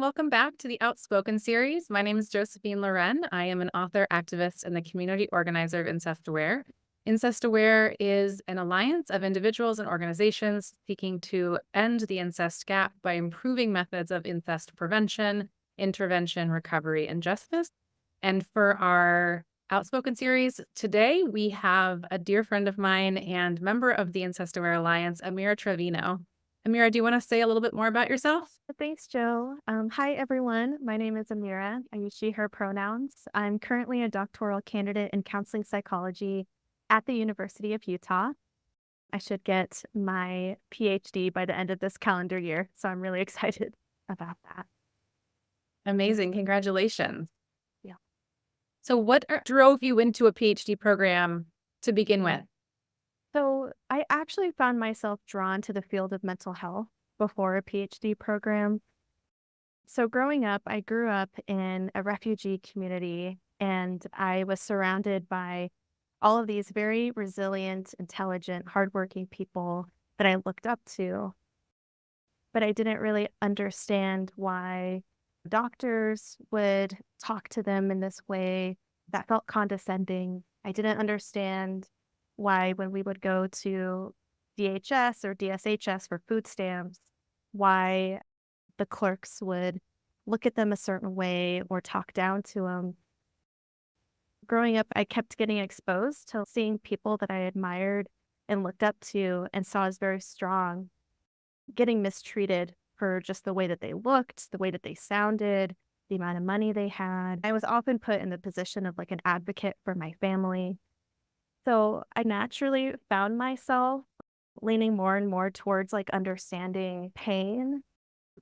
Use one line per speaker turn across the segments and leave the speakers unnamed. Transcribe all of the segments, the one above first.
Welcome back to the Outspoken series. My name is Josephine Loren. I am an author, activist, and the community organizer of Incest Aware. Incest Aware is an alliance of individuals and organizations seeking to end the incest gap by improving methods of incest prevention, intervention, recovery, and justice. And for our Outspoken series today, we have a dear friend of mine and member of the Incest Aware Alliance, Amira Trevino. Amira, do you want to say a little bit more about yourself?
Thanks, Joe. Hi, everyone. My name is Amira. I use she, her pronouns. I'm currently a doctoral candidate in counseling psychology at the University of Utah. I should get my PhD by the end of this calendar year, so I'm really excited about that.
Amazing. Congratulations.
Yeah.
So what drove you into a PhD program to begin with?
So I actually found myself drawn to the field of mental health before a PhD program. So growing up, I grew up in a refugee community and I was surrounded by all of these very resilient, intelligent, hardworking people that I looked up to. But I didn't really understand why doctors would talk to them in this way that felt condescending. I didn't understand why, when we would go to DHS or DSHS for food stamps, why the clerks would look at them a certain way or talk down to them. Growing up, I kept getting exposed to seeing people that I admired and looked up to and saw as very strong, getting mistreated for just the way that they looked, the way that they sounded, the amount of money they had. I was often put in the position of like an advocate for my family. So I naturally found myself leaning more and more towards like understanding pain,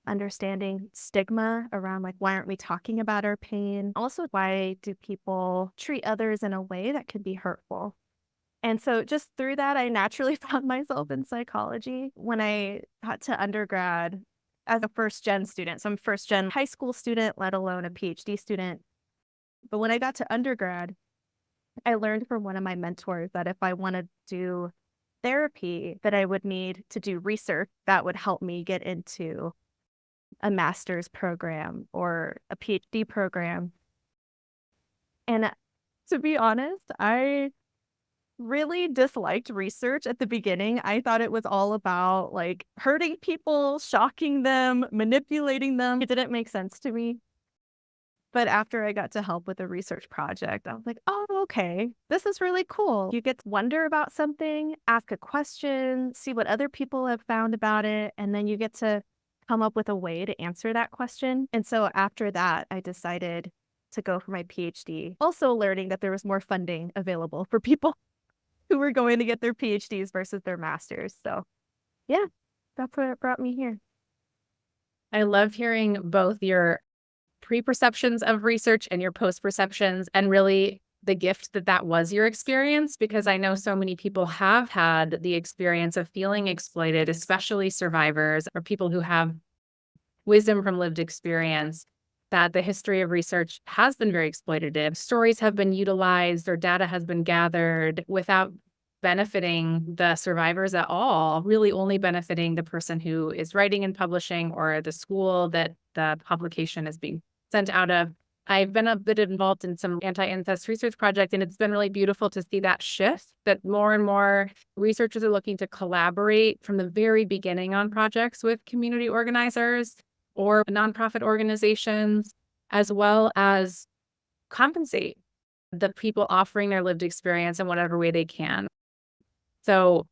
understanding stigma around like why aren't we talking about our pain? Also, why do people treat others in a way that could be hurtful? And so just through that, I naturally found myself in psychology. When I got to undergrad as a first gen student, so I'm first gen high school student, let alone a PhD student. But when I got to undergrad, I learned from one of my mentors that if I wanted to do therapy, that I would need to do research that would help me get into a master's program or a PhD program. And to be honest, I really disliked research at the beginning. I thought it was all about like hurting people, shocking them, manipulating them. It didn't make sense to me. But after I got to help with a research project, I was like, oh, okay, this is really cool. You get to wonder about something, ask a question, see what other people have found about it, and then you get to come up with a way to answer that question. And so after that, I decided to go for my PhD, also learning that there was more funding available for people who were going to get their PhDs versus their masters. So, yeah, that's what brought me here.
I love hearing both your pre-perceptions of research and your post-perceptions, and really the gift that that was your experience, because I know so many people have had the experience of feeling exploited, especially survivors or people who have wisdom from lived experience, that the history of research has been very exploitative. Stories have been utilized or data has been gathered without benefiting the survivors at all, really only benefiting the person who is writing and publishing or the school that the publication is being sent out of. I've been a bit involved in some anti-incest research project, and it's been really beautiful to see that shift, that more and more researchers are looking to collaborate from the very beginning on projects with community organizers or nonprofit organizations, as well as compensate the people offering their lived experience in whatever way they can. So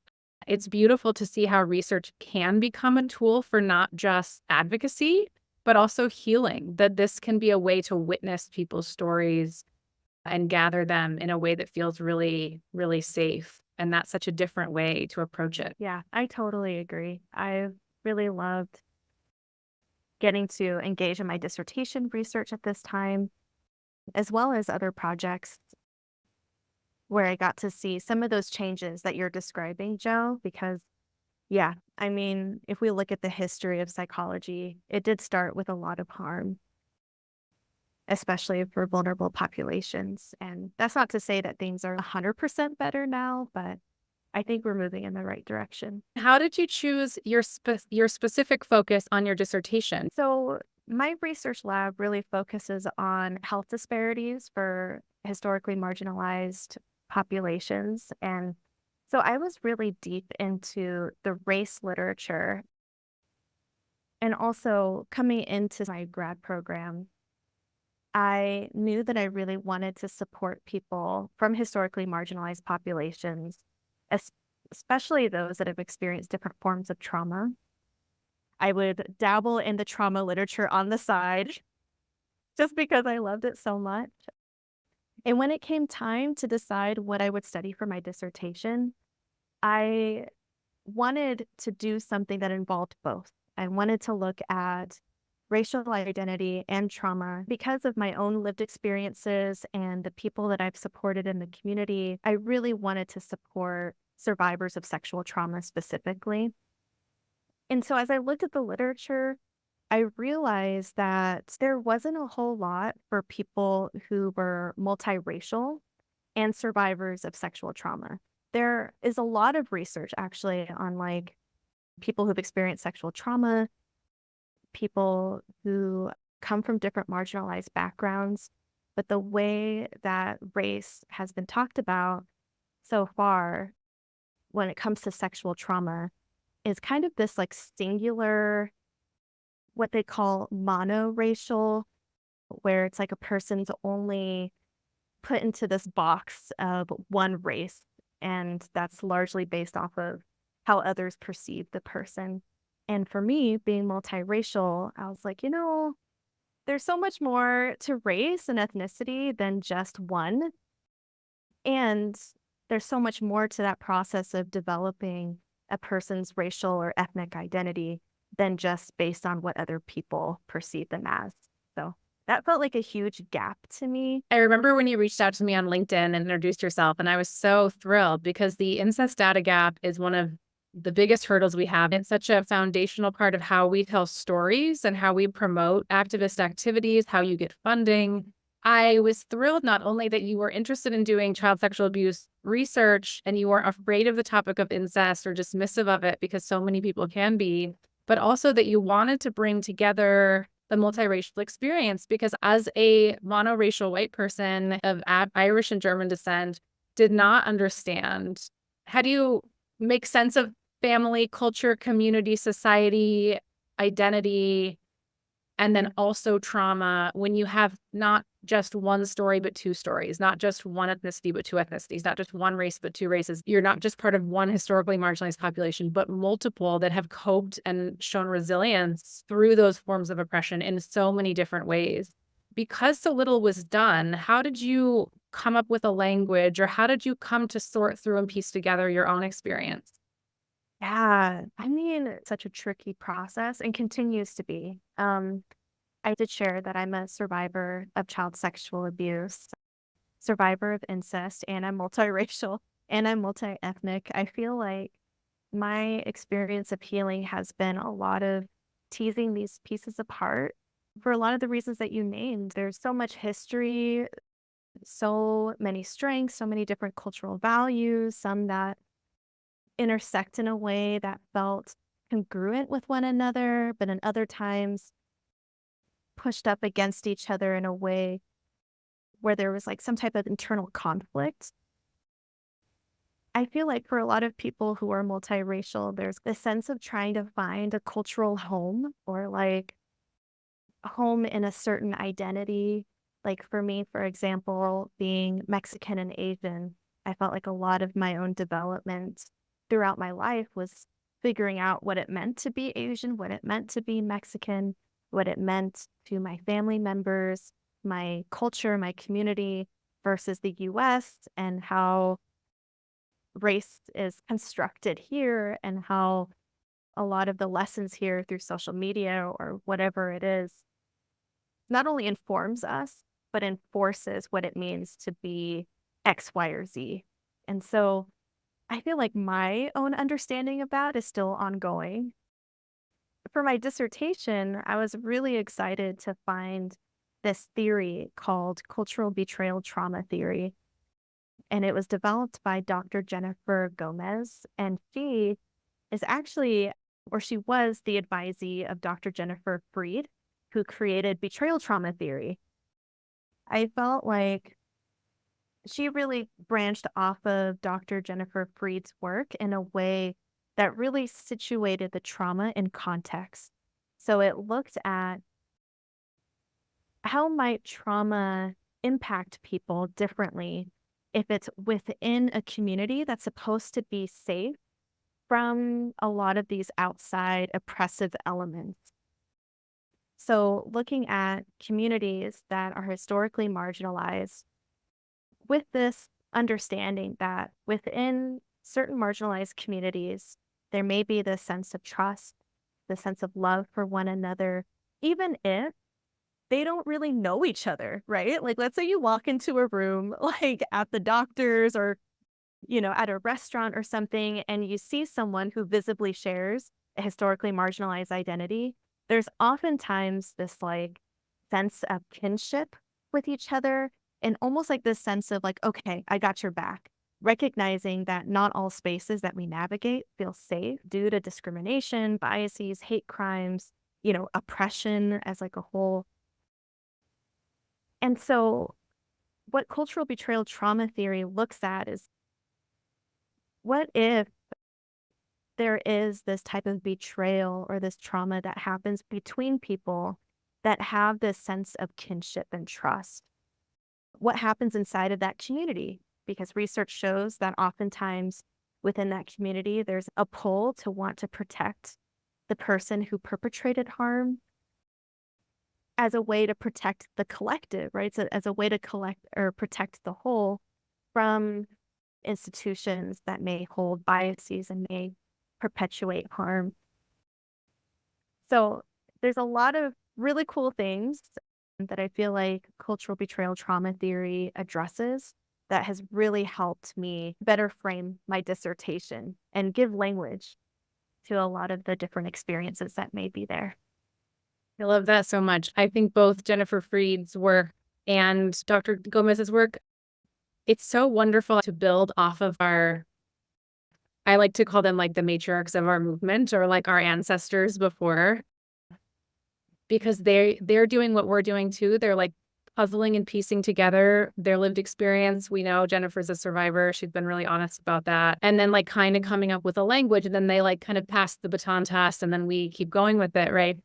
it's beautiful to see how research can become a tool for not just advocacy, but also healing, that this can be a way to witness people's stories and gather them in a way that feels really, really safe. And that's such a different way to approach it.
Yeah, I totally agree. I really loved getting to engage in my dissertation research at this time, as well as other projects where I got to see some of those changes that you're describing, Joe, because yeah, I mean, if we look at the history of psychology, it did start with a lot of harm, especially for vulnerable populations. And that's not to say that things are 100% better now, but I think we're moving in the right direction.
How did you choose your specific focus on your dissertation?
So My research lab really focuses on health disparities for historically marginalized populations. And so I was really deep into the race literature. And also coming into my grad program, I knew that I really wanted to support people from historically marginalized populations, es- especially those that have experienced different forms of trauma. I would dabble in the trauma literature on the side just because I loved it so much. And when it came time to decide what I would study for my dissertation, I wanted to do something that involved both. I wanted to look at racial identity and trauma because of my own lived experiences and the people that I've supported in the community. I really wanted to support survivors of sexual trauma specifically. And so as I looked at the literature, I realized that there wasn't a whole lot for people who were multiracial and survivors of sexual trauma. There is a lot of research actually on like people who've experienced sexual trauma, people who come from different marginalized backgrounds. But the way that race has been talked about so far when it comes to sexual trauma is kind of this like singular, what they call monoracial, where it's like a person's only put into this box of one race, and that's largely based off of how others perceive the person. And for me, being multiracial, I was like, there's so much more to race and ethnicity than just one. And there's so much more to that process of developing a person's racial or ethnic identity than just based on what other people perceive them as. So that felt like a huge gap to me.
I remember when you reached out to me on LinkedIn and introduced yourself, and I was so thrilled because the incest data gap is one of the biggest hurdles we have. It's such a foundational part of how we tell stories and how we promote activist activities, how you get funding. I was thrilled not only that you were interested in doing child sexual abuse research and you weren't afraid of the topic of incest or dismissive of it because so many people can be, but also that you wanted to bring together the multiracial experience because as a monoracial white person of Irish and German descent, did not understand. How do you make sense of family, culture, community, society, identity, and then also trauma when you have not just one story, but two stories, not just one ethnicity, but two ethnicities, not just one race, but two races. You're not just part of one historically marginalized population, but multiple that have coped and shown resilience through those forms of oppression in so many different ways. Because so little was done, how did you come up with a language or how did you come to sort through and piece together your own experience?
Yeah, I mean, it's such a tricky process and continues to be. I did share that I'm a survivor of child sexual abuse, survivor of incest, and I'm multiracial and I'm multi-ethnic. I feel like my experience of healing has been a lot of teasing these pieces apart for a lot of the reasons that you named. There's so much history, so many strengths, so many different cultural values, some that intersect in a way that felt congruent with one another, but in other times pushed up against each other in a way where there was like some type of internal conflict. I feel like for a lot of people who are multiracial, there's a sense of trying to find a cultural home or like a home in a certain identity. Like for me, for example, being Mexican and Asian, I felt like a lot of my own development throughout my life was figuring out what it meant to be Asian, what it meant to be Mexican, what it meant to my family members, my culture, my community versus the US, and how race is constructed here, and how a lot of the lessons here through social media or whatever it is not only informs us, but enforces what it means to be X, Y, or Z. And so I feel like my own understanding of that is still ongoing. For my dissertation, I was really excited to find this theory called cultural betrayal trauma theory. And it was developed by Dr. Jennifer Gomez. And she is actually, or she was the advisee of Dr. Jennifer Freed. who created betrayal trauma theory. I felt like she really branched off of Dr. Jennifer Freed's work in a way that really situated the trauma in context. So it looked at how might trauma impact people differently if it's within a community that's supposed to be safe from a lot of these outside oppressive elements. So, looking at communities that are historically marginalized with this understanding that within certain marginalized communities, there may be this sense of trust, the sense of love for one another, even if they don't really know each other, right? Like, let's say you walk into a room, like at the doctor's or, at a restaurant or something, and you see someone who visibly shares a historically marginalized identity. There's oftentimes this like sense of kinship with each other and almost like this sense of like, okay, I got your back. Recognizing that not all spaces that we navigate feel safe due to discrimination, biases, hate crimes, oppression as like a whole. And so, what cultural betrayal trauma theory looks at is what if there is this type of betrayal or this trauma that happens between people that have this sense of kinship and trust? What happens inside of that community? Because research shows that oftentimes within that community, there's a pull to want to protect the person who perpetrated harm as a way to protect the collective, right? So as a way to collect or protect the whole from institutions that may hold biases and may perpetuate harm. So there's a lot of really cool things that I feel like cultural betrayal trauma theory addresses that has really helped me better frame my dissertation and give language to a lot of the different experiences that may be there.
I love that so much. I think both Jennifer Freed's work and Dr. Gomez's work, it's so wonderful to build off of I like to call them like the matriarchs of our movement or like our ancestors before, because they're doing what we're doing too. They're like puzzling and piecing together their lived experience. We know Jennifer's a survivor. She's been really honest about that. And then like kind of coming up with a language, and then they like kind of pass the baton to us, and then we keep going with it, right?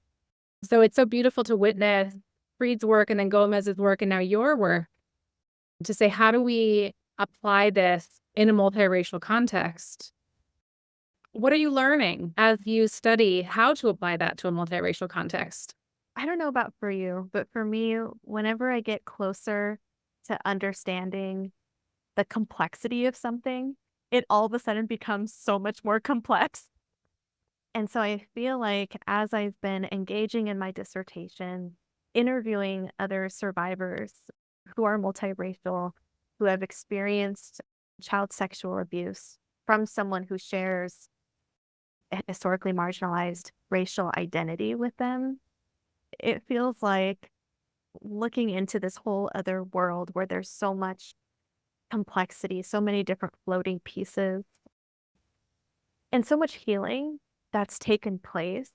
So it's so beautiful to witness Freed's work and then Gomez's work and now your work to say, how do we apply this in a multiracial context? What are you learning as you study how to apply that to a multiracial context?
I don't know about for you, but for me, whenever I get closer to understanding the complexity of something, it all of a sudden becomes so much more complex. And so I feel like as I've been engaging in my dissertation, interviewing other survivors who are multiracial, who have experienced child sexual abuse from someone who shares a historically marginalized racial identity with them, it feels like looking into this whole other world where there's so much complexity, so many different floating pieces, and so much healing that's taken place.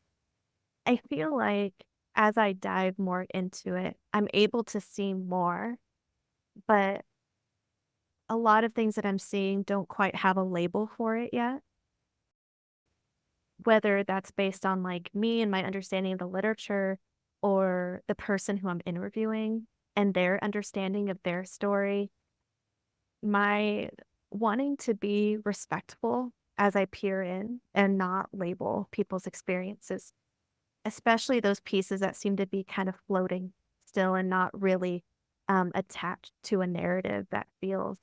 I feel like as I dive more into it, I'm able to see more, but a lot of things that I'm seeing don't quite have a label for it yet. Whether that's based on like me and my understanding of the literature or the person who I'm interviewing and their understanding of their story, my wanting to be respectful as I peer in and not label people's experiences, especially those pieces that seem to be kind of floating still and not really attached to a narrative that feels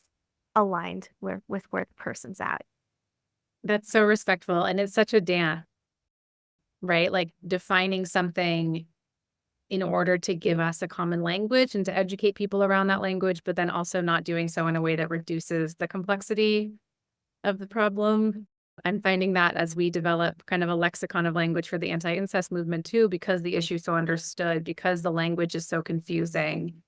aligned with where the person's at.
That's so respectful. And it's such a dance, right? Like defining something in order to give us a common language and to educate people around that language, but then also not doing so in a way that reduces the complexity of the problem. I'm finding that as we develop kind of a lexicon of language for the anti-incest movement too, because the issue is so understood, because the language is so confusing,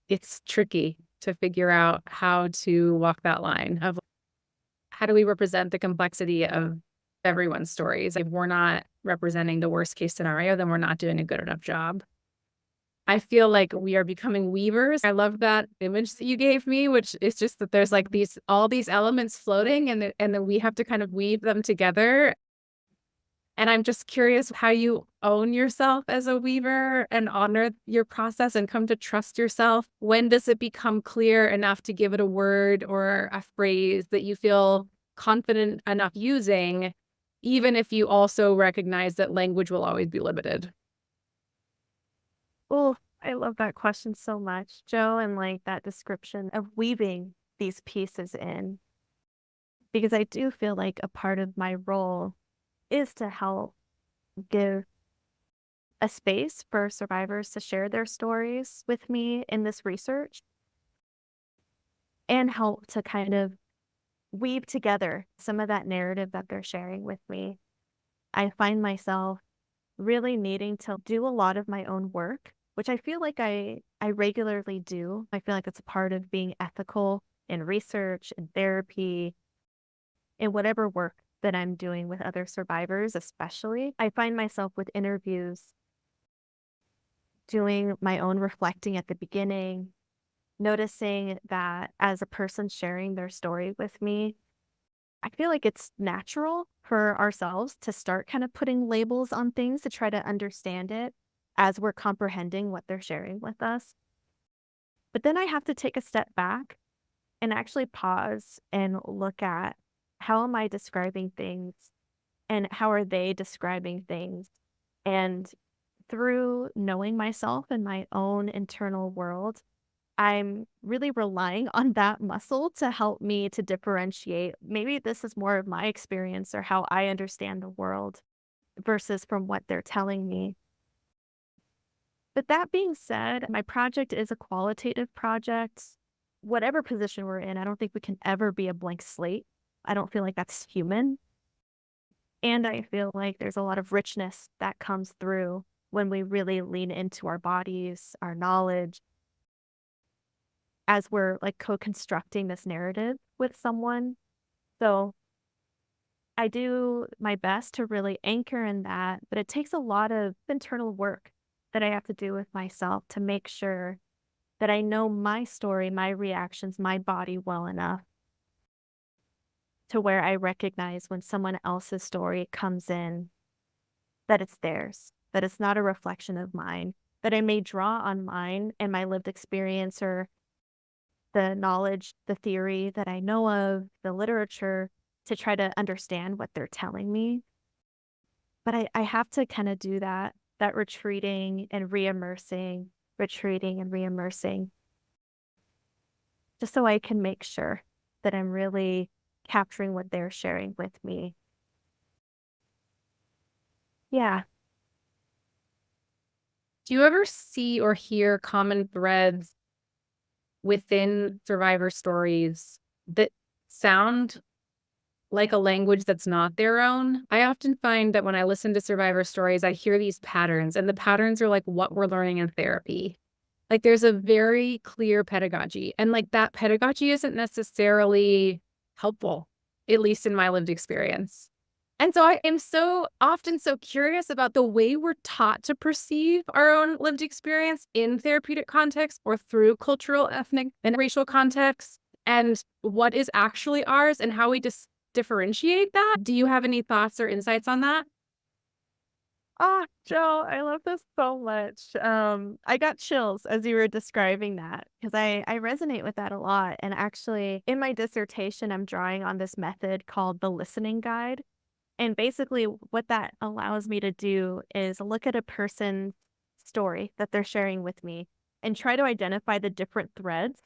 it's tricky to figure out how to walk that line of how do we represent the complexity of everyone's stories. If we're not representing the worst case scenario, then we're not doing a good enough job. I feel like we are becoming weavers. I love that image that you gave me, which is just that there's like all these elements floating and then we have to kind of weave them together. And I'm just curious how you own yourself as a weaver and honor your process and come to trust yourself. When does it become clear enough to give it a word or a phrase that you feel confident enough using, even if you also recognize that language will always be limited?
Oh, I love that question so much, Joe, and like that description of weaving these pieces in, because I do feel like a part of my role is to help give a space for survivors to share their stories with me in this research and help to kind of weave together some of that narrative that they're sharing with me. I find myself really needing to do a lot of my own work, which I feel like I regularly do. I feel like it's a part of being ethical in research and therapy, in whatever work that I'm doing with other survivors, especially. I find myself with interviews doing my own reflecting at the beginning, noticing that as a person sharing their story with me, I feel like it's natural for ourselves to start kind of putting labels on things to try to understand it as we're comprehending what they're sharing with us. But then I have to take a step back and actually pause and look at how am I describing things and how are they describing things? And through knowing myself and my own internal world, I'm really relying on that muscle to help me to differentiate. Maybe this is more of my experience or how I understand the world versus from what they're telling me. But that being said, my project is a qualitative project. Whatever position we're in, I don't think we can ever be a blank slate. I don't feel like that's human. And I feel like there's a lot of richness that comes through when we really lean into our bodies, our knowledge, as we're like co-constructing this narrative with someone. So I do my best to really anchor in that, but it takes a lot of internal work that I have to do with myself to make sure that I know my story, my reactions, my body well enough to where I recognize when someone else's story comes in that it's theirs, that it's not a reflection of mine, that I may draw on mine and my lived experience or the knowledge, the theory that I know of, the literature to try to understand what they're telling me. But I have to kind of do that retreating and re-immersing, retreating and re-immersing, just so I can make sure that I'm really capturing what they're sharing with me. Yeah.
Do you ever see or hear common threads within survivor stories that sound like a language that's not their own? I often find that when I listen to survivor stories, I hear these patterns, and the patterns are like what we're learning in therapy. Like there's a very clear pedagogy, and like that pedagogy isn't necessarily helpful, at least in my lived experience. And so I am so often so curious about the way we're taught to perceive our own lived experience in therapeutic contexts or through cultural, ethnic, and racial contexts, and what is actually ours and how we just differentiate that. Do you have any thoughts or insights on that?
Oh, Joe, I love this so much. I got chills as you were describing that because I resonate with that a lot. And actually, in my dissertation, I'm drawing on this method called the listening guide. And basically, what that allows me to do is look at a person's story that they're sharing with me and try to identify the different threads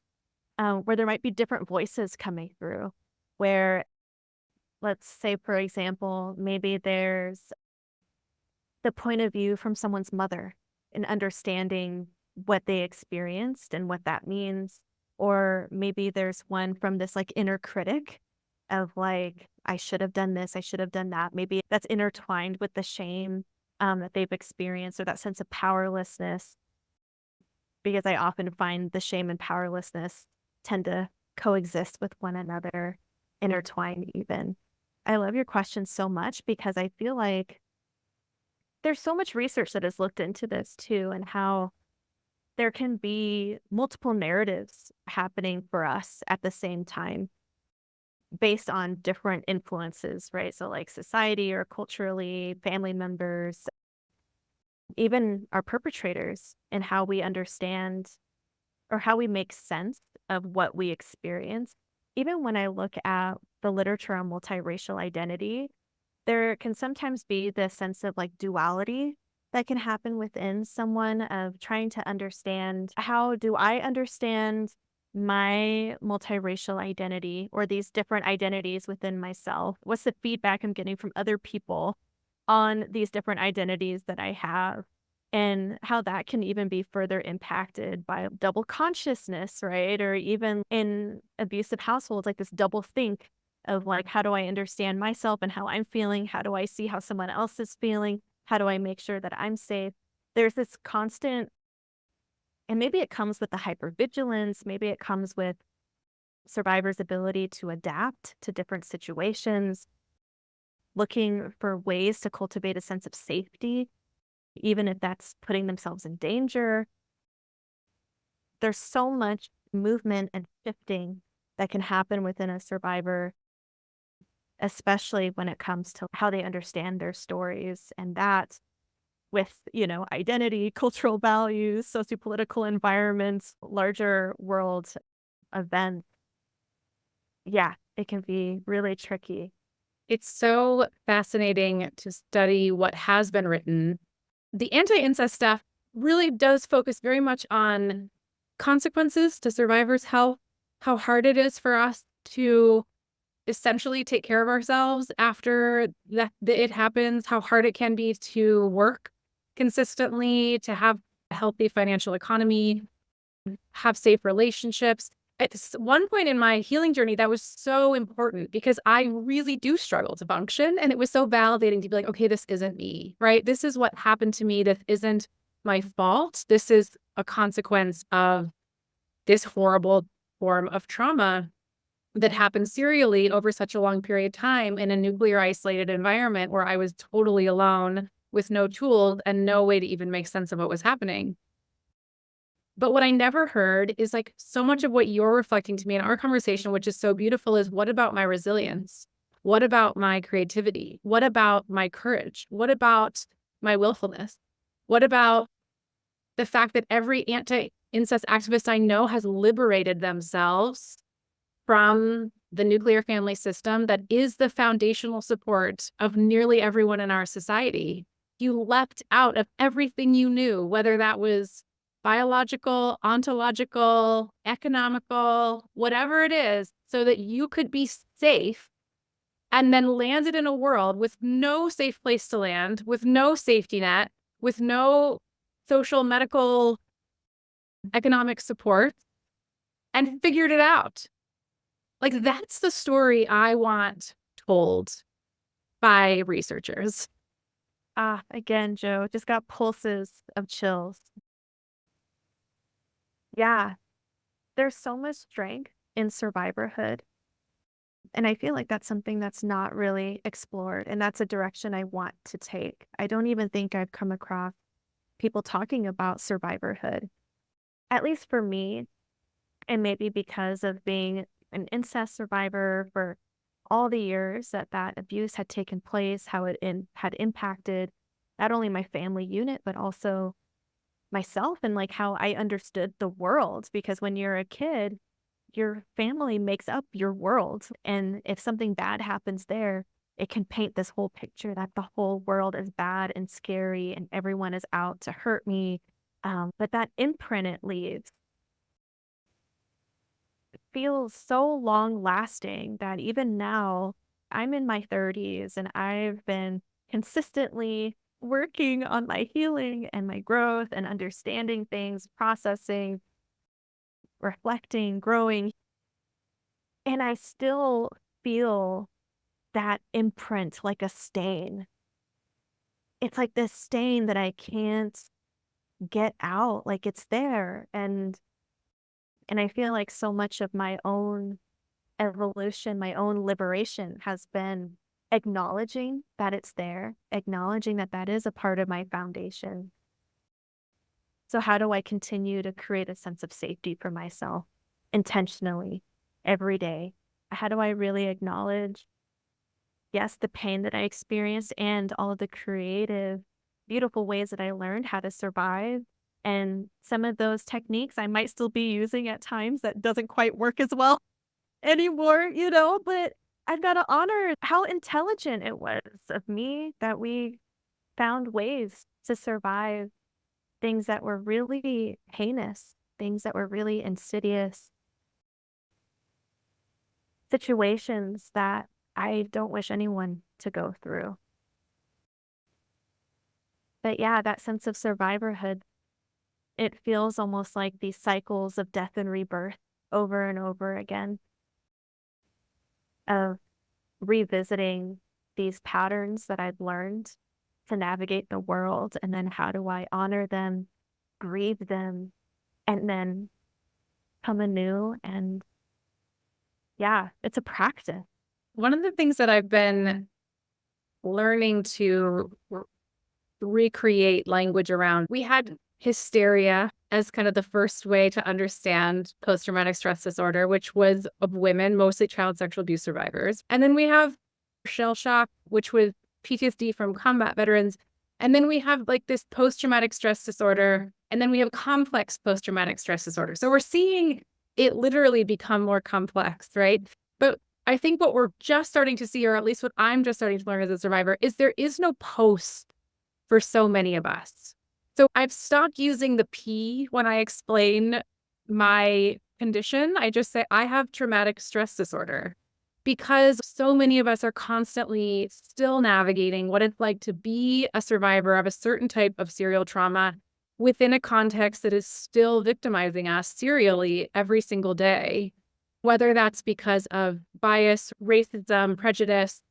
where there might be different voices coming through. Where, let's say, for example, maybe there's the point of view from someone's mother and understanding what they experienced and what that means. Or maybe there's one from this like inner critic of like, I should have done this, I should have done that. Maybe that's intertwined with the shame that they've experienced or that sense of powerlessness, because I often find the shame and powerlessness tend to coexist with one another, intertwine even. I love your question so much because I feel like there's so much research that has looked into this too, and how there can be multiple narratives happening for us at the same time based on different influences, right? So, like society or culturally, family members, even our perpetrators, and how we understand or how we make sense of what we experience. Even when I look at the literature on multiracial identity, there can sometimes be this sense of like duality that can happen within someone of trying to understand, how do I understand my multiracial identity or these different identities within myself? What's the feedback I'm getting from other people on these different identities that I have? And how that can even be further impacted by double consciousness, right? Or even in abusive households, like this double think of like, how do I understand myself and how I'm feeling? How do I see how someone else is feeling? How do I make sure that I'm safe? There's this constant, and maybe it comes with the hypervigilance, maybe it comes with survivors' ability to adapt to different situations, looking for ways to cultivate a sense of safety, even if that's putting themselves in danger. There's so much movement and shifting that can happen within a survivor, especially when it comes to how they understand their stories. And that with, identity, cultural values, sociopolitical environments, larger world events. Yeah, it can be really tricky.
It's so fascinating to study what has been written. The anti-incest stuff really does focus very much on consequences to survivors' health, how hard it is for us to essentially take care of ourselves after it happens, how hard it can be to work consistently, to have a healthy financial economy, have safe relationships. At one point in my healing journey, that was so important because I really do struggle to function. And it was so validating to be like, okay, this isn't me, right? This is what happened to me. This isn't my fault. This is a consequence of this horrible form of trauma that happened serially over such a long period of time in a nuclear isolated environment where I was totally alone with no tools and no way to even make sense of what was happening. But what I never heard is like so much of what you're reflecting to me in our conversation, which is so beautiful, is what about my resilience? What about my creativity? What about my courage? What about my willfulness? What about the fact that every anti-incest activist I know has liberated themselves from the nuclear family system that is the foundational support of nearly everyone in our society? You leapt out of everything you knew, whether that was biological, ontological, economical, whatever it is, so that you could be safe, and then landed in a world with no safe place to land, with no safety net, with no social, medical, economic support, and figured it out. Like, that's the story I want told by researchers.
Again, Joe, just got pulses of chills. Yeah, there's so much strength in survivorhood. And I feel like that's something that's not really explored. And that's a direction I want to take. I don't even think I've come across people talking about survivorhood, at least for me. And maybe because of being an incest survivor for all the years that abuse had taken place, how it had impacted not only my family unit, but also myself and like how I understood the world. Because when you're a kid, your family makes up your world. And if something bad happens there, it can paint this whole picture that the whole world is bad and scary and everyone is out to hurt me. But that imprint it leaves feels so long lasting that even now, I'm in my 30s and I've been consistently working on my healing and my growth and understanding things, processing, reflecting, growing. And I still feel that imprint like a stain. It's like this stain that I can't get out, like it's there. And I feel like so much of my own evolution, my own liberation has been acknowledging that it's there, acknowledging that that is a part of my foundation. So how do I continue to create a sense of safety for myself intentionally every day? How do I really acknowledge, yes, the pain that I experienced and all of the creative, beautiful ways that I learned how to survive. And some of those techniques I might still be using at times that doesn't quite work as well anymore, but I've got to honor how intelligent it was of me that we found ways to survive things that were really heinous, things that were really insidious, situations that I don't wish anyone to go through. But yeah, that sense of survivorhood, it feels almost like these cycles of death and rebirth over and over again, of revisiting these patterns that I've learned to navigate the world. And then how do I honor them, grieve them, and then come anew? And yeah, it's a practice.
One of the things that I've been learning to recreate language around, we had hysteria as kind of the first way to understand post-traumatic stress disorder, which was of women, mostly child sexual abuse survivors. And then we have shell shock, which was PTSD from combat veterans. And then we have like this post-traumatic stress disorder. And then we have complex post-traumatic stress disorder. So we're seeing it literally become more complex, right? But I think what we're just starting to see, or at least what I'm just starting to learn as a survivor, is there is no post for so many of us. So I've stopped using the P when I explain my condition. I just say I have traumatic stress disorder, because so many of us are constantly still navigating what it's like to be a survivor of a certain type of serial trauma within a context that is still victimizing us serially every single day, whether that's because of bias, racism, prejudice,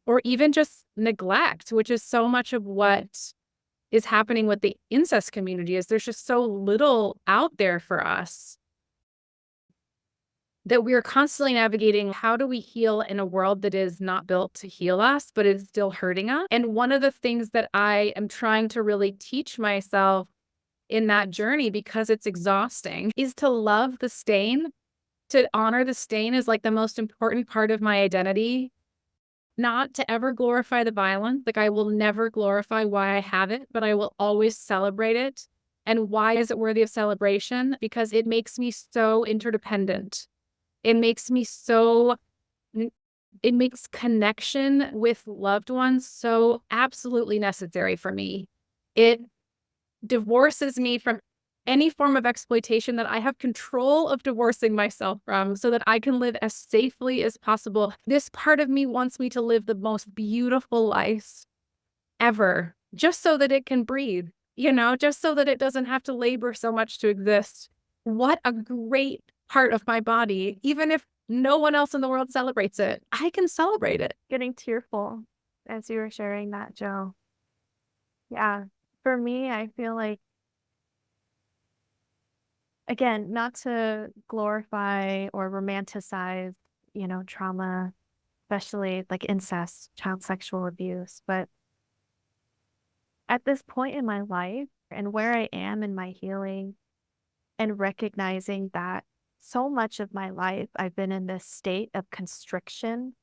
or even just neglect, which is so much of what is happening with the incest community. Is there's just so little out there for us that we're constantly navigating. How do we heal in a world that is not built to heal us, but is still hurting us? And one of the things that I am trying to really teach myself in that journey, because it's exhausting, is to love the stain, to honor the stain as like the most important part of my identity. Not to ever glorify the violence. Like, I will never glorify why I have it, but I will always celebrate it. And why is it worthy of celebration? Because it makes me so interdependent. It makes me so, it makes connection with loved ones so absolutely necessary for me. It divorces me from any form of exploitation that I have control of divorcing myself from, so that I can live as safely as possible. This part of me wants me to live the most beautiful life ever, just so that it can breathe, just so that it doesn't have to labor so much to exist. What a great part of my body. Even if no one else in the world celebrates it, I can celebrate it.
Getting tearful as you were sharing that, Joe. Yeah. For me, I feel like, again, not to glorify or romanticize, trauma, especially like incest, child sexual abuse, but at this point in my life and where I am in my healing, and recognizing that so much of my life I've been in this state of constriction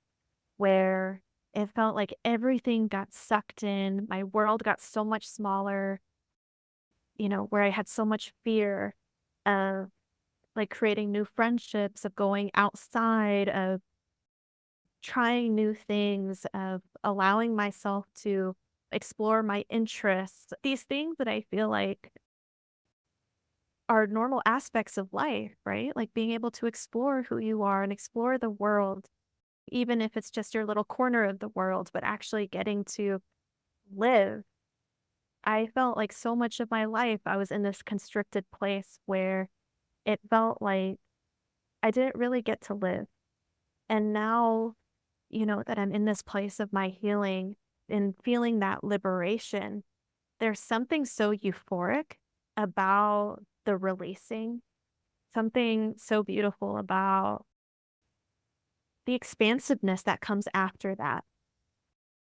where it felt like everything got sucked in, my world got so much smaller, where I had so much fear of like creating new friendships, of going outside, of trying new things, of allowing myself to explore my interests, these things that I feel like are normal aspects of life, right? Like being able to explore who you are and explore the world, even if it's just your little corner of the world, but actually getting to live. I felt like so much of my life I was in this constricted place where it felt like I didn't really get to live. And now, that I'm in this place of my healing and feeling that liberation, there's something so euphoric about the releasing, something so beautiful about the expansiveness that comes after that.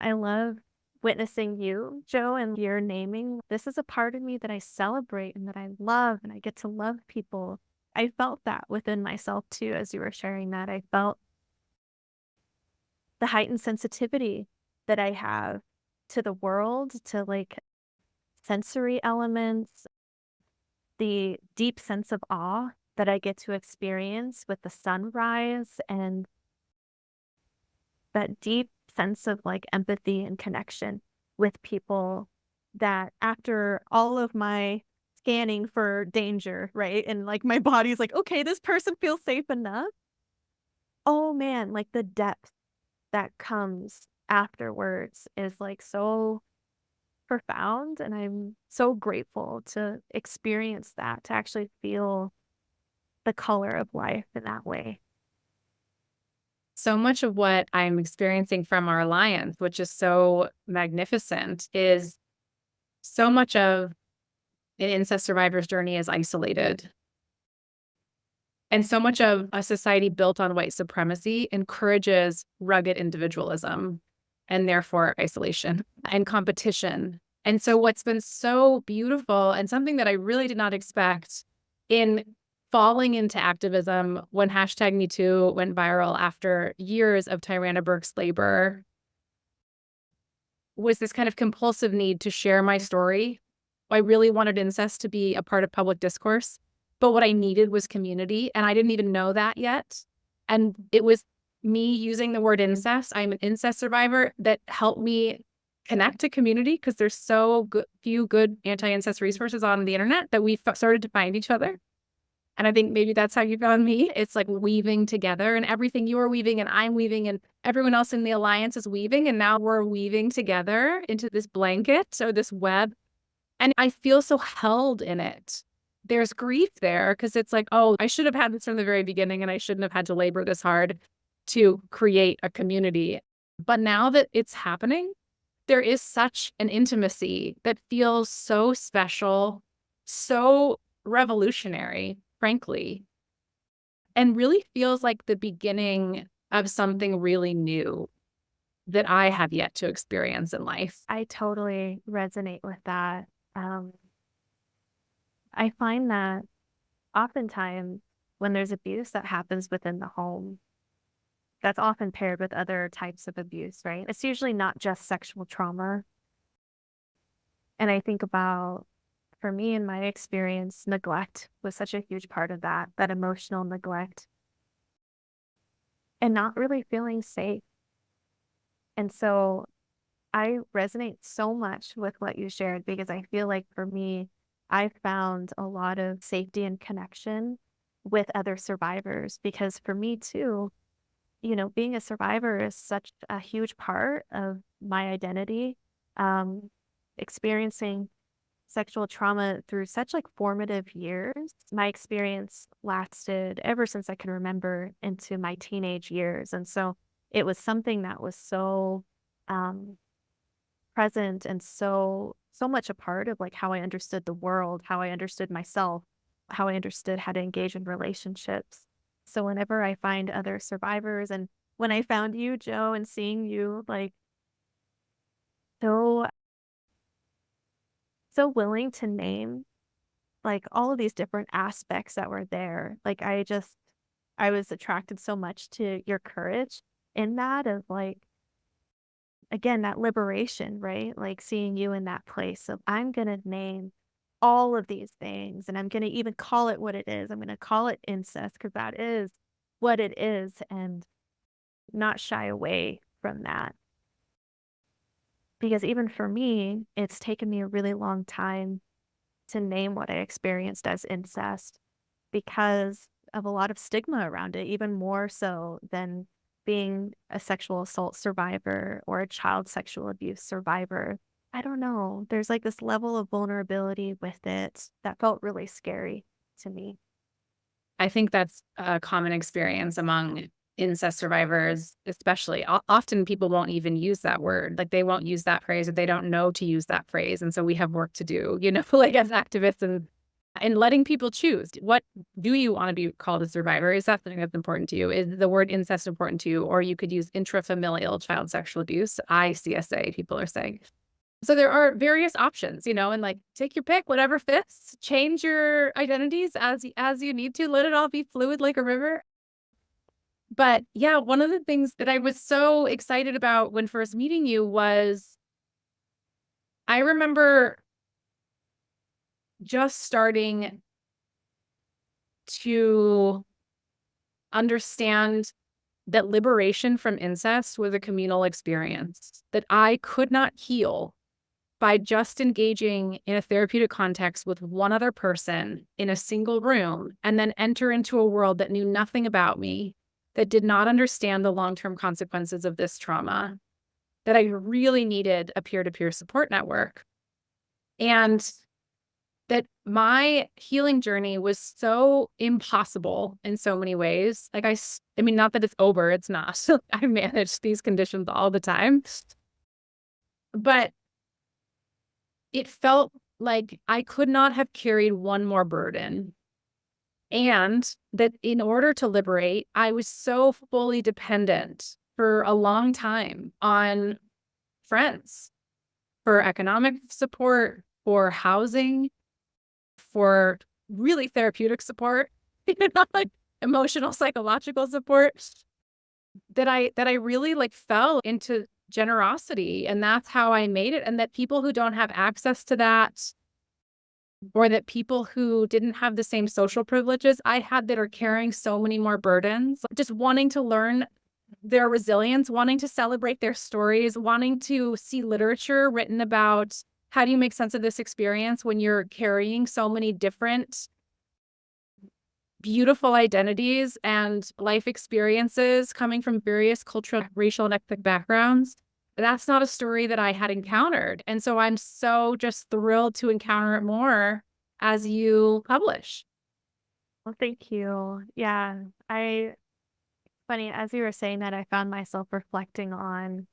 I love witnessing you, Joe, and your naming. This is a part of me that I celebrate and that I love, and I get to love people. I felt that within myself too as you were sharing that. I felt the heightened sensitivity that I have to the world, to like sensory elements, the deep sense of awe that I get to experience with the sunrise, and that deep sense of like empathy and connection with people that after all of my scanning for danger, right? And like my body's like, okay, this person feels safe enough. Oh man, like the depth that comes afterwards is like so profound. And I'm so grateful to experience that, to actually feel the color of life in that way.
So much of what I'm experiencing from our alliance, which is so magnificent, is so much of an incest survivor's journey is isolated. And so much of a society built on white supremacy encourages rugged individualism and therefore isolation and competition. And so, what's been so beautiful and something that I really did not expect in falling into activism when hashtag #MeToo went viral after years of Tyranna Burke's labor was this kind of compulsive need to share my story. I really wanted incest to be a part of public discourse, but what I needed was community, and I didn't even know that yet. And it was me using the word incest, I'm an incest survivor, that helped me connect to community because there's so few good anti-incest resources on the internet that we started to find each other. And I think maybe that's how you found me. It's like weaving together, and everything you are weaving and I'm weaving and everyone else in the alliance is weaving. And now we're weaving together into this blanket or this web. And I feel so held in it. There's grief there because it's like, oh, I should have had this from the very beginning and I shouldn't have had to labor this hard to create a community. But now that it's happening, there is such an intimacy that feels so special, so revolutionary, frankly, and really feels like the beginning of something really new that I have yet to experience in life.
I totally resonate with that. Um, I find that oftentimes when there's abuse that happens within the home, that's often paired with other types of abuse, right? It's usually not just sexual trauma. And I think about, for me in my experience, neglect was such a huge part of that, that emotional neglect and not really feeling safe. And so I resonate so much with what you shared because I feel like for me, I found a lot of safety and connection with other survivors because for me too, being a survivor is such a huge part of my identity. Um, Experiencing sexual trauma through such like formative years. My experience lasted ever since I can remember into my teenage years. And so it was something that was so um, present and so much a part of like how I understood the world, how I understood myself, how I understood how to engage in relationships. So whenever I find other survivors and when I found you, Joe, and seeing you like so so willing to name like all of these different aspects that were there. Like I was attracted so much to your courage in that of like again, that liberation, right? Like seeing you in that place of I'm going to name all of these things and I'm going to even call it what it is. I'm going to call it incest because that is what it is and not shy away from that. Because even for me, it's taken me a really long time to name what I experienced as incest because of a lot of stigma around it, even more so than being a sexual assault survivor or a child sexual abuse survivor. I don't know. There's like this level of vulnerability with it that felt really scary to me.
I think that's a common experience among incest survivors, especially. Often people won't even use that word. Like they won't use that phrase or they don't know to use that phrase. And so we have work to do, like as activists and letting people choose. What do you want to be called a survivor? Is that something that's important to you? Is the word incest important to you? Or you could use intrafamilial child sexual abuse, CSA, people are saying. So there are various options, and like take your pick, whatever fits. Change your identities as you need to. Let it all be fluid like a river. But yeah, one of the things that I was so excited about when first meeting you was I remember just starting to understand that liberation from incest was a communal experience that I could not heal by just engaging in a therapeutic context with one other person in a single room and then enter into a world that knew nothing about me, that did not understand the long-term consequences of this trauma, that I really needed a peer-to-peer support network. And that my healing journey was so impossible in so many ways. Like I mean, not that it's over, it's not. I manage these conditions all the time, but it felt like I could not have carried one more burden. And that in order to liberate, I was so fully dependent for a long time on friends for economic support, for housing, for really therapeutic support, like emotional, psychological support, that I really like fell into generosity. And that's how I made it. And that people who don't have access to that, or that people who didn't have the same social privileges I had that are carrying so many more burdens, just wanting to learn their resilience, wanting to celebrate their stories, wanting to see literature written about how do you make sense of this experience when you're carrying so many different beautiful identities and life experiences coming from various cultural, racial, and ethnic backgrounds. That's not a story that I had encountered. And so I'm so just thrilled to encounter it more as you publish.
Well, thank you. Yeah, funny, as you were saying that, I found myself reflecting on,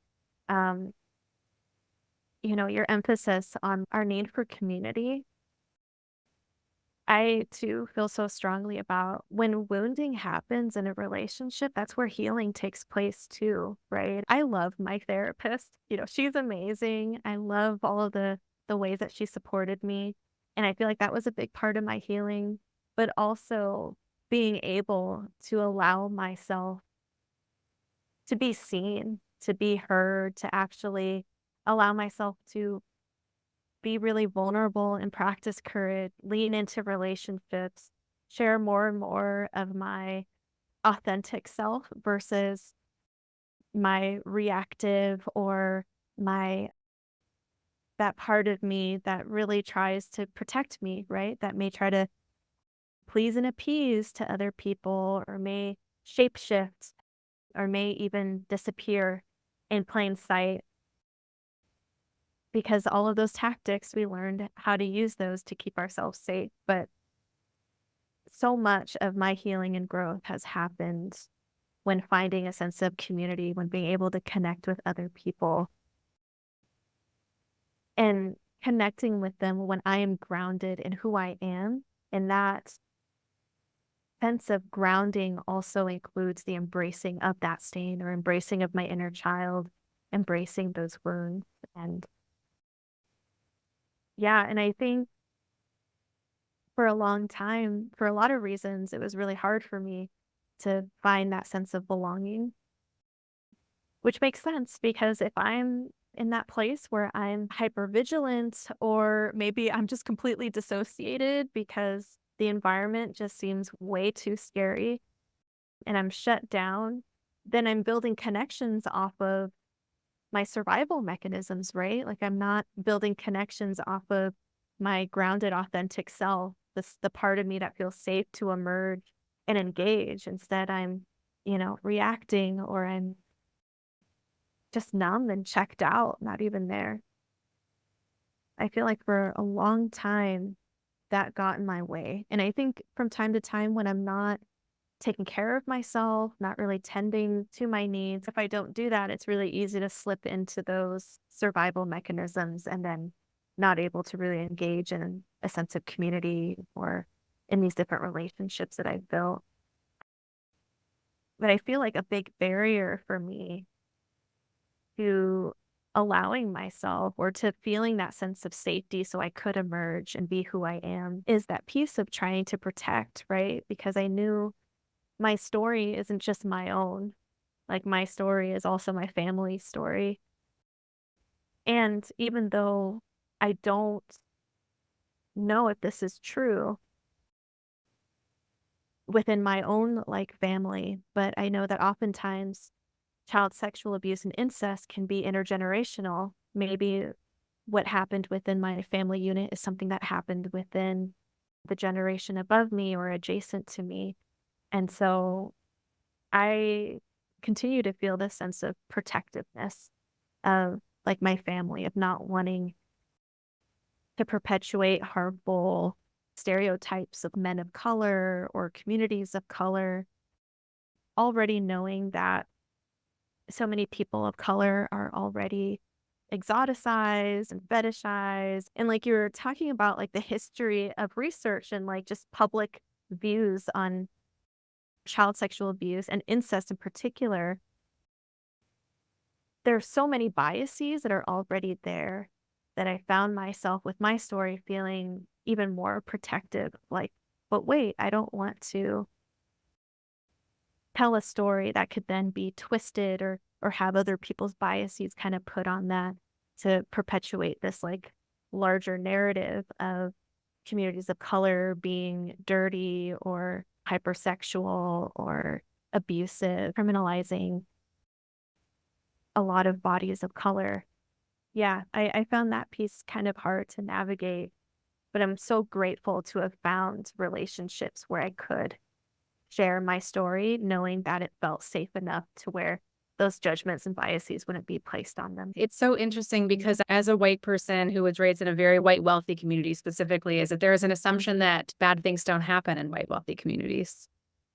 um, your emphasis on our need for community. I too feel so strongly about when wounding happens in a relationship, that's where healing takes place too, right? I love my therapist. She's amazing. I love all of the ways that she supported me. And I feel like that was a big part of my healing, but also being able to allow myself to be seen, to be heard, to actually allow myself to be really vulnerable and practice courage, lean into relationships, share more and more of my authentic self versus my reactive or my that part of me that really tries to protect me, right? That may try to please and appease to other people or may shapeshift or may even disappear in plain sight because all of those tactics we learned how to use those to keep ourselves safe. But so much of my healing and growth has happened when finding a sense of community, when being able to connect with other people and connecting with them when I am grounded in who I am. And that sense of grounding also includes the embracing of that stain or embracing of my inner child, embracing those wounds. And yeah, and I think for a long time, for a lot of reasons, it was really hard for me to find that sense of belonging, which makes sense because if I'm in that place where I'm hypervigilant or maybe I'm just completely dissociated because the environment just seems way too scary and I'm shut down, then I'm building connections off of my survival mechanisms, right? Like I'm not building connections off of my grounded, authentic self, the part of me that feels safe to emerge and engage. Instead, I'm, reacting or I'm just numb and checked out, not even there. I feel like for a long time that got in my way. And I think from time to time when I'm not taking care of myself, not really tending to my needs. If I don't do that, it's really easy to slip into those survival mechanisms and then not able to really engage in a sense of community or in these different relationships that I've built. But I feel like a big barrier for me to allowing myself or to feeling that sense of safety so I could emerge and be who I am is that piece of trying to protect, right? Because I knew my story isn't just my own. Like my story is also my family's story. And even though I don't know if this is true within my own like family, but I know that oftentimes child sexual abuse and incest can be intergenerational. Maybe what happened within my family unit is something that happened within the generation above me or adjacent to me. And so I continue to feel this sense of protectiveness of like my family, of not wanting to perpetuate harmful stereotypes of men of color or communities of color, already knowing that so many people of color are already exoticized and fetishized. And like you were talking about, like the history of research and like just public views on child sexual abuse and incest in particular, there are so many biases that are already there that I found myself with my story feeling even more protective. Like, but wait, I don't want to tell a story that could then be twisted or have other people's biases kind of put on that to perpetuate this like larger narrative of communities of color being dirty or hypersexual or abusive, criminalizing a lot of bodies of color. Yeah, I found that piece kind of hard to navigate, but I'm so grateful to have found relationships where I could share my story, knowing that it felt safe enough to where those judgments and biases wouldn't be placed on them.
It's so interesting because as a white person who was raised in a very white, wealthy community specifically, is that there is an assumption that bad things don't happen in white, wealthy communities.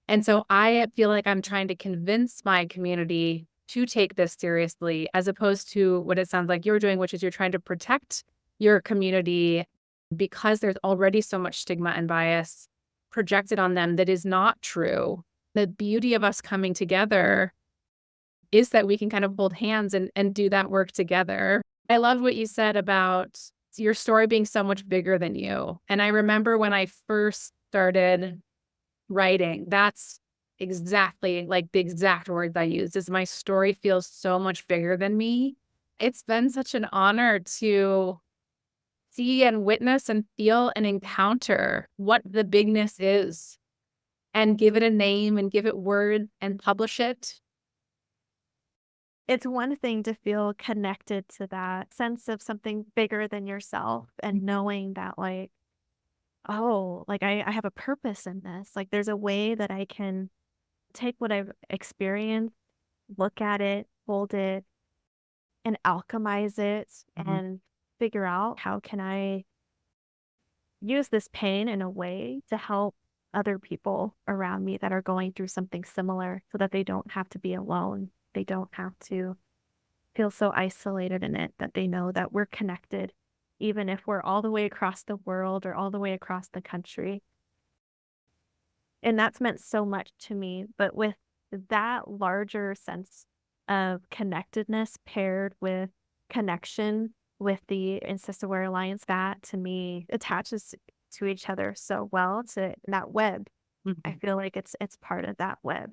And so I feel like I'm trying to convince my community to take this seriously, as opposed to what it sounds like you're doing, which is you're trying to protect your community because there's already so much stigma and bias projected on them that is not true. The beauty of us coming together is that we can kind of hold hands and do that work together. I loved what you said about your story being so much bigger than you. And I remember when I first started writing, that's exactly like the exact words I used is my story feels so much bigger than me. It's been such an honor to see and witness and feel and encounter what the bigness is and give it a name and give it word and publish it.
It's one thing to feel connected to that sense of something bigger than yourself and knowing that, like, oh, like I have a purpose in this. Like, there's a way that I can take what I've experienced, look at it, hold it, and alchemize it and figure out how can I use this pain in a way to help other people around me that are going through something similar so that they don't have to be alone. They don't have to feel so isolated in it, that they know that we're connected, even if we're all the way across the world or all the way across the country. And that's meant so much to me. But with that larger sense of connectedness paired with connection with the Incest Aware Alliance, that to me attaches to each other so well to that web. I
Mhm.
feel like it's part of that web.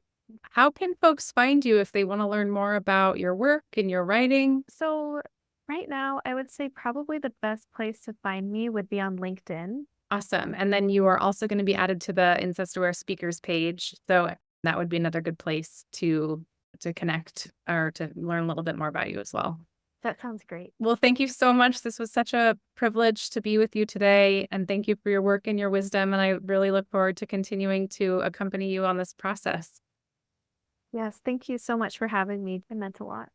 How can folks find you if they want to learn more about your work and your writing?
So right now, I would say probably the best place to find me would be on LinkedIn.
Awesome. And then you are also going to be added to the Incest Aware speakers page. So that would be another good place to connect or to learn a little bit more about you as well.
That sounds great.
Well, thank you so much. This was such a privilege to be with you today. And thank you for your work and your wisdom. And I really look forward to continuing to accompany you on this process.
Yes, thank you so much for having me. It meant a lot.